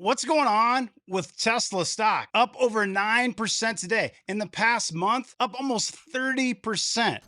What's going on with Tesla stock? Up over 9% today. In the past month, up almost 30%.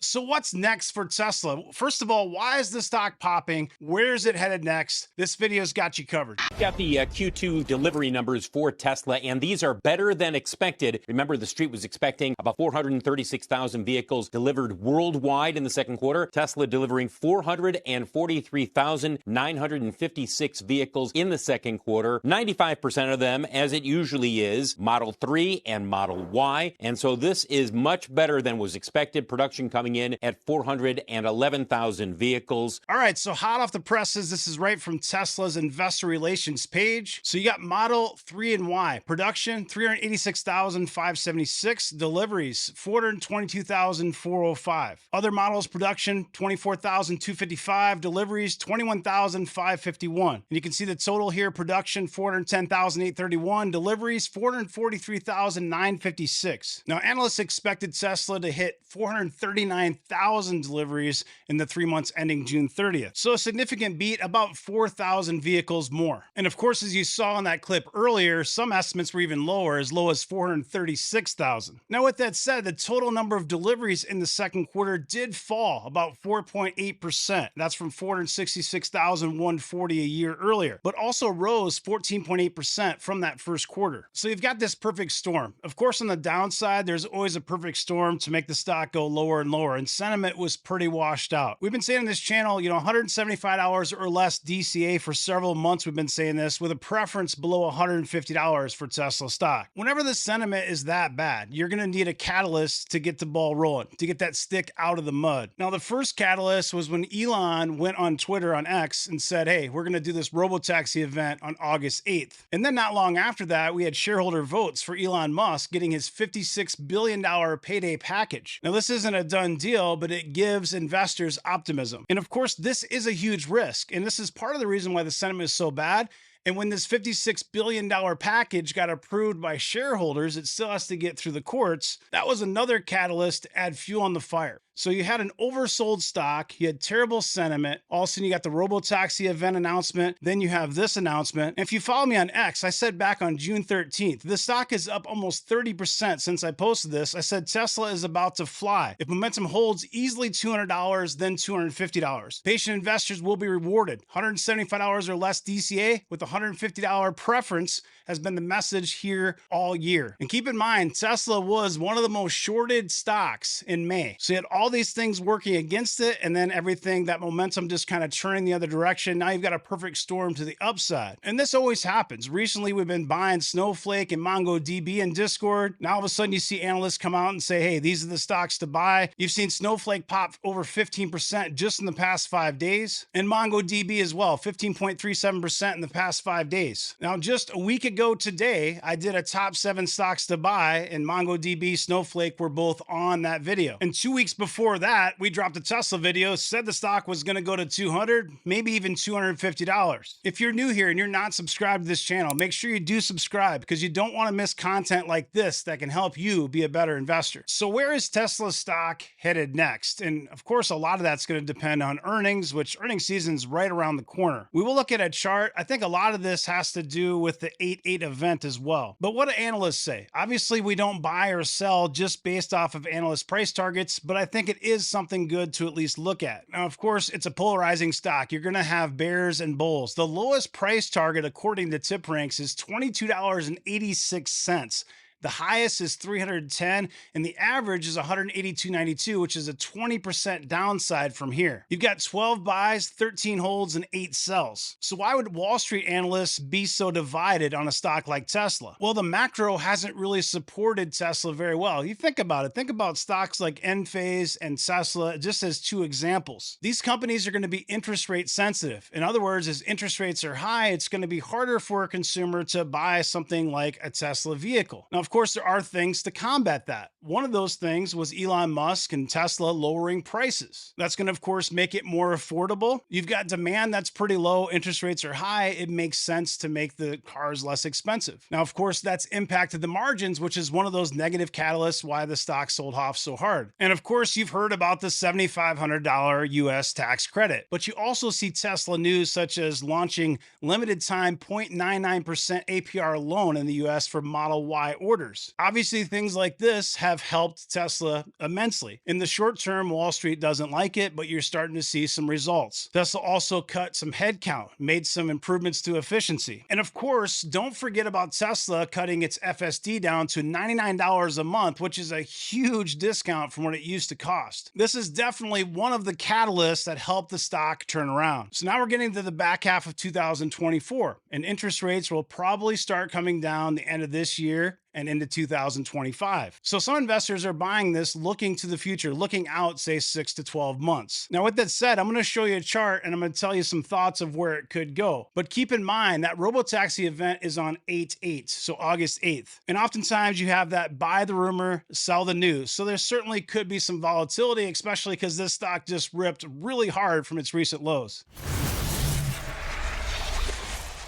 So what's next for Tesla? First of all, why is the stock popping? Where is it headed next? This video's got you covered. Got the Q2 delivery numbers for Tesla, and these are better than expected. Remember, the street was expecting about 436,000 vehicles delivered worldwide in the second quarter. Tesla delivering 443,956 vehicles in the second quarter. 95% of them, as it usually is, Model 3 and Model Y. And so this is much better than was expected. Production coming in at 411,000 vehicles. All right, so hot off the presses, this is right from Tesla's investor relations page. So you got Model 3 and Y. Production, 386,576. Deliveries, 422,405. Other models, production, 24,255. Deliveries, 21,551. And you can see the total here, production, 410,831. Deliveries, 443,956. Now, analysts expected Tesla to hit 439,000 deliveries in the 3 months ending June 30th. So a significant beat, about 4,000 vehicles more. And of course, as you saw in that clip earlier, some estimates were even lower, as low as 436,000. Now, with that said, the total number of deliveries in the second quarter did fall about 4.8%. That's from 466,140 a year earlier, but also rose 14.8% from that first quarter. So you've got this perfect storm. Of course, on the downside, there's always a perfect storm to make the stock go lower and lower, and sentiment was pretty washed out. We've been saying on this channel, 175 hours or less DCA for several months. We've been saying this with a preference below $150 for Tesla stock. Whenever the sentiment is that bad, you're going to need a catalyst to get the ball rolling, to get that stick out of the mud. Now, the first catalyst was when Elon went on Twitter, on X, and said, hey, we're going to do this robotaxi event on August 8th. And then not long after that, we had shareholder votes for Elon Musk getting his $56 billion payday package. Now, this isn't a done deal, but it gives investors optimism. And of course, this is a huge risk. And this is part of the reason why the sentiment is so bad. And when this $56 billion package got approved by shareholders, it still has to get through the courts. That was another catalyst to add fuel on the fire. So you had an oversold stock, you had terrible sentiment. All of a sudden you got the robotaxi event announcement. Then you have this announcement. And if you follow me on X, I said back on June 13th, the stock is up almost 30% since I posted this. I said Tesla is about to fly. If momentum holds, easily $200, then $250. Patient investors will be rewarded. $175 or less DCA with a $150 preference has been the message here all year. And keep in mind, Tesla was one of the most shorted stocks in May. So you had all these things working against it, and then everything, that momentum just kind of turning the other direction. Now you've got a perfect storm to the upside. And this always happens. Recently, we've been buying Snowflake and MongoDB in Discord. Now all of a sudden you see analysts come out and say, hey, these are the stocks to buy. You've seen Snowflake pop over 15% just in the past 5 days. And MongoDB as well, 15.37% in the past 5 days. Now, just a week ago today, I did a top 7 stocks to buy, and MongoDB, Snowflake were both on that video. And 2 weeks before that, we dropped a Tesla video, said the stock was going to go to $200, maybe even $250. If you're new here and you're not subscribed to this channel, make sure you do subscribe, because you don't want to miss content like this that can help you be a better investor. So where is Tesla stock headed next? And of course, a lot of that's going to depend on earnings, which earnings season's right around the corner. We will look at a chart. I think a lot of this has to do with the 8/8 event as well. But what do analysts say? Obviously, we don't buy or sell just based off of analyst price targets, but I think it is something good to at least look at. Now, of course, it's a polarizing stock. You're going to have bears and bulls. The lowest price target, according to Tip Ranks, is $22.86. The highest is 310, and the average is 182.92, which is a 20% downside from here. You've got 12 buys, 13 holds, and 8 sells. So why would Wall Street analysts be so divided on a stock like Tesla? Well, the macro hasn't really supported Tesla very well. You think about it. Think about stocks like Enphase and Tesla, just as 2 examples. These companies are going to be interest rate sensitive. In other words, as interest rates are high, it's going to be harder for a consumer to buy something like a Tesla vehicle. Now, of course, there are things to combat that. One of those things was Elon Musk and Tesla lowering prices. That's going to, of course, make it more affordable. You've got demand that's pretty low, interest rates are high. It makes sense to make the cars less expensive. Now, of course, that's impacted the margins, which is one of those negative catalysts why the stock sold off so hard. And of course, you've heard about the $7,500 US tax credit, but you also see Tesla news such as launching limited time 0.99% APR loan in the US for Model Y orders. Obviously, things like this have helped Tesla immensely. In the short term, Wall Street doesn't like it, but you're starting to see some results. Tesla also cut some headcount, made some improvements to efficiency. And of course, don't forget about Tesla cutting its FSD down to $99 a month, which is a huge discount from what it used to cost. This is definitely one of the catalysts that helped the stock turn around. So now we're getting to the back half of 2024, and interest rates will probably start coming down the end of this year and into 2025. So some investors are buying this looking to the future, looking out, say 6 to 12 months. Now, with that said, I'm going to show you a chart and I'm going to tell you some thoughts of where it could go. But keep in mind that robotaxi event is on 8/8, so August 8th. And oftentimes you have that buy the rumor, sell the news. So there certainly could be some volatility, especially because this stock just ripped really hard from its recent lows.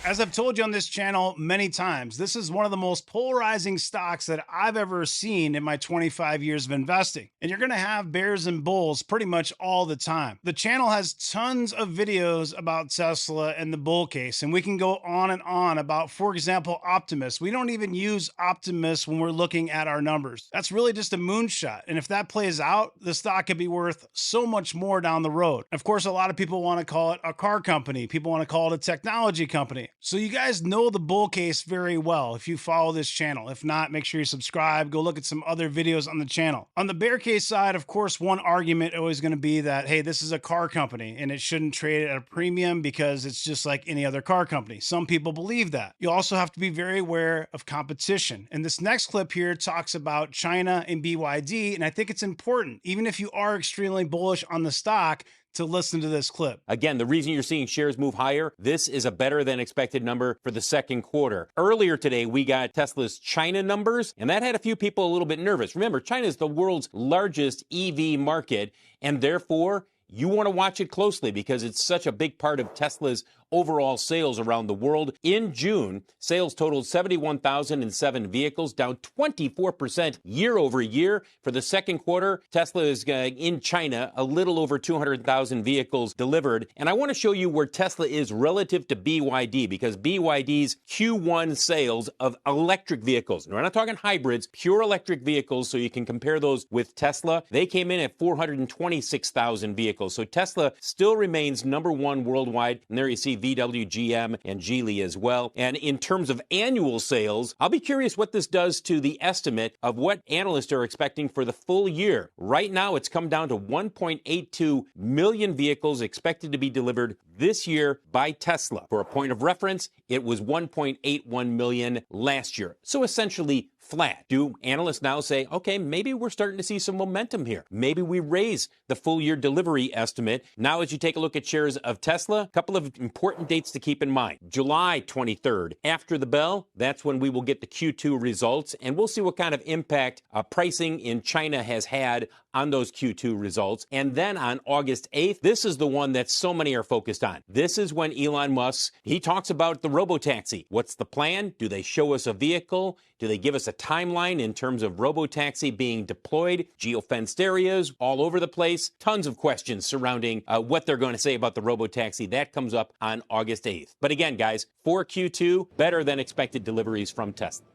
As I've told you on this channel many times, this is one of the most polarizing stocks that I've ever seen in my 25 years of investing. And you're going to have bears and bulls pretty much all the time. The channel has tons of videos about Tesla and the bull case, and we can go on and on about, for example, Optimus. We don't even use Optimus when we're looking at our numbers. That's really just a moonshot. And if that plays out, the stock could be worth so much more down the road. Of course, a lot of people want to call it a car company. People want to call it a technology company. So you guys know the bull case very well if you follow this channel. If not, make sure you subscribe. Go look at some other videos on the channel. On the bear case side, of course, one argument always going to be that, hey, this is a car company and it shouldn't trade at a premium because it's just like any other car company. Some people believe that. You also have to be very aware of competition. And this next clip here talks about China and BYD, and I think it's important, even if you are extremely bullish on the stock, to listen to this clip. Again, the reason you're seeing shares move higher, this is a better than expected number for the second quarter. Earlier today, we got Tesla's China numbers, and that had a few people a little bit nervous. Remember, China is the world's largest EV market, and therefore, you want to watch it closely because it's such a big part of Tesla's overall sales around the world. In June, sales totaled 71,007 vehicles, down 24% year over year. For the second quarter, Tesla is in China, a little over 200,000 vehicles delivered. And I want to show you where Tesla is relative to BYD, because BYD's Q1 sales of electric vehicles, we're not talking hybrids, pure electric vehicles, so you can compare those with Tesla, they came in at 426,000 vehicles. So Tesla still remains number one worldwide. And there you see VW, GM, and Geely as well. And in terms of annual sales, I'll be curious what this does to the estimate of what analysts are expecting for the full year. Right now, it's come down to 1.82 million vehicles expected to be delivered this year by Tesla. For a point of reference, it was 1.81 million last year. So essentially flat. Do analysts now say, okay, maybe we're starting to see some momentum here. Maybe we raise the full year delivery estimate. Now, as you take a look at shares of Tesla, a couple of important dates to keep in mind. July 23rd, after the bell, that's when we will get the Q2 results, and we'll see what kind of impact pricing in China has had on those Q2 results. And then on August 8th, this is the one that so many are focused on. This is when Elon Musk, he talks about the robotaxi. What's the plan? Do they show us a vehicle? Do they give us a timeline in terms of robotaxi being deployed? Geofenced areas all over the place. Tons of questions surrounding what they're going to say about the robotaxi. That comes up on August 8th. But again, guys, for Q2, better than expected deliveries from Tesla.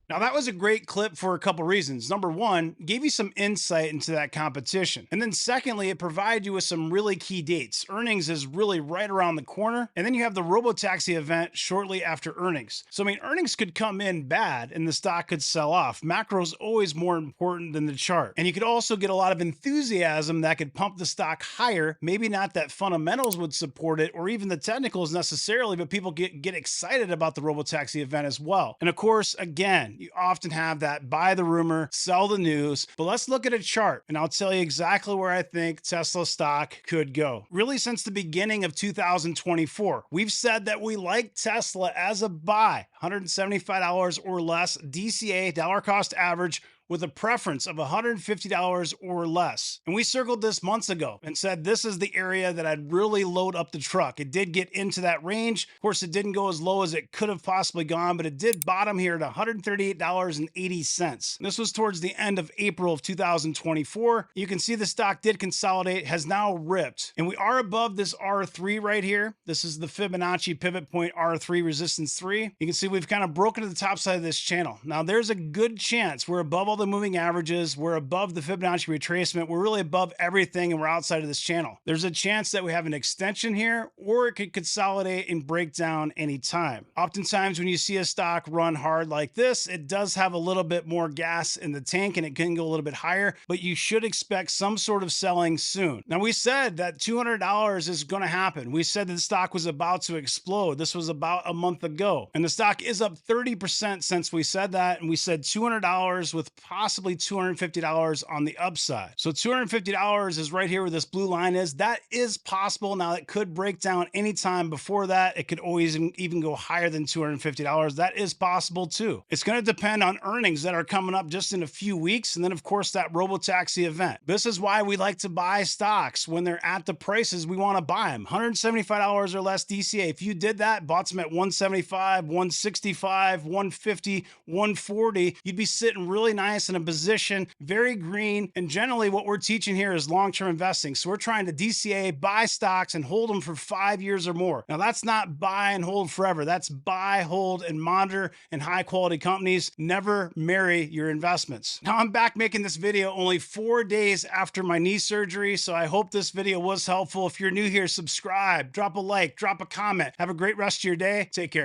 Now, that was a great clip for a couple reasons. Number one, gave you some insight into that competition. And then secondly, it provided you with some really key dates. Earnings is really right around the corner. And then you have the robotaxi event shortly after earnings. So, I mean, earnings could come in bad and the stock could sell off. Macro is always more important than the chart. And you could also get a lot of enthusiasm that could pump the stock higher. Maybe not that fundamentals would support it or even the technicals necessarily, but people get excited about the robotaxi event as well. And of course, again, again, you often have that buy the rumor, sell the news. But let's look at a chart and I'll tell you exactly where I think Tesla stock could go. Really, since the beginning of 2024, we've said that we like Tesla as a buy, $175 or less DCA, dollar cost average, with a preference of $150 or less. And we circled this months ago and said this is the area that I'd really load up the truck. It did get into that range. Of course, it didn't go as low as it could have possibly gone, but it did bottom here at $138.80. This was towards the end of April of 2024. You can see the stock did consolidate, has now ripped, and we are above this R3 right here. This is the Fibonacci pivot point R3 resistance 3. You can see we've kind of broken to the top side of this channel. Now there's a good chance we're above all the moving averages, we're above the Fibonacci retracement, we're really above everything, and we're outside of this channel. There's a chance that we have an extension here, or it could consolidate and break down anytime. Oftentimes when you see a stock run hard like this, it does have a little bit more gas in the tank and it can go a little bit higher, but you should expect some sort of selling soon. Now we said that $200 is going to happen. We said that the stock was about to explode. This was about a month ago, and the stock is up 30% since we said that, and we said $200 with possibly $250 on the upside. So $250 is right here where this blue line is. That is possible. Now it could break down anytime before that. It could always even go higher than $250. That is possible too. It's going to depend on earnings that are coming up just in a few weeks. And then of course that robotaxi event. This is why we like to buy stocks when they're at the prices we want to buy them. $175 or less DCA. If you did that, bought them at 175, 165, 150, 140, you'd be sitting really nice in a position, very green. And generally what we're teaching here is long-term investing. So we're trying to DCA, buy stocks and hold them for 5 years or more. Now that's not buy and hold forever. That's buy, hold, and monitor in high quality companies. Never marry your investments. Now I'm back making this video only 4 days after my knee surgery. So I hope this video was helpful. If you're new here, subscribe, drop a like, drop a comment. Have a great rest of your day. Take care.